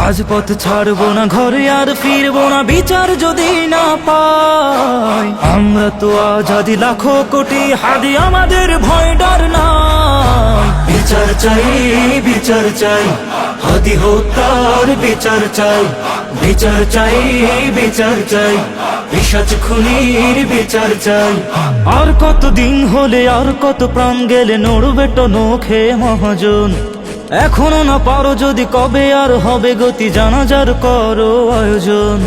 রাজপথ ছাড়বো না, ঘরে আর ফিরবো না, বিচার যদি না পাই। আমরা তো আজাদি লাখো কোটি হাদি, আমাদের ভয় ডর নাই। বিচার চাই, বিচার চাই, হাদি হত্যার বিচার চাই। বিচার চাই, বিচার চাই, পিশাচ খুনির বিচার চাই। আর কত দিন হলে, আর কত প্রাণ গেলে নড়বে টনকে মহাজন। এখনো না পারো যদি, কবে আর হবে গতি, জানাজার করো আয়োজন।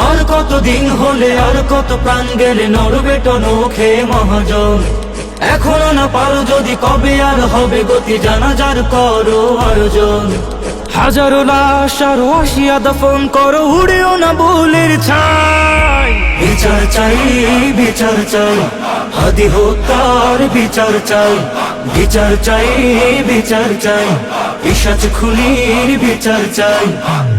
আর কত দিন হলে, আর কত প্রাণ গেলে নড়বে টনকে মহাজন। এখনো না পারো যদি, কবে আর হবে গতি, জানাজার করো আয়োজন। হাজারো লাশ আরো আসিয়া দাফন করো, উড়েও না বুলের ছাই। বিচার চাই, বিচার চাই, হাদি হত্যার বিচার চাই। বিচার চাই, বিচার চাই, পিশাচ খুনির বিচার চাই।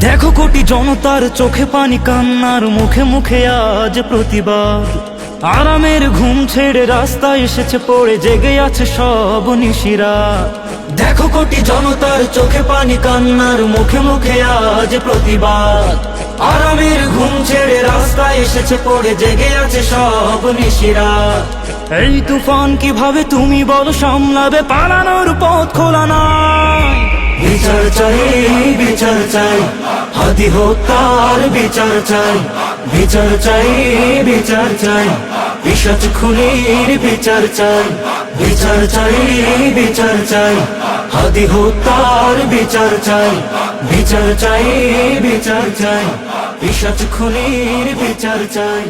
দেখো কোটি জনতার চোখে পানি, কান্নার মুখে মুখে আজ প্রতিবাদ। আরামের ঘুম ছেড়ে রাস্তায় এসেছে পড়ে, জেগে আছে সব নিশিরা। দেখো কোটি জনতার চোখে পানি, কান্নার মুখে মুখে আজ প্রতিবাদ। আরামের ঘুম ছেড়ে রাস্তায় এসেছে পড়ে, জেগে আছে সব নিশিরা। এই তুফান কিভাবে তুমি বলো সামলাবে, পালানোর পথ খোলা নাই। বিচার চাই, বিচার চাই, হাদি হত্যার বিচার চাই। বিচার চাই, বিচার চাই, পিশাচ খুনির বিচার চাই। বিচার চাই, বিচার চাই, হাদি হত্যার বিচার চাই। বিচার চাই, বিচার চাই, পিশাচ খুনির বিচার চাই।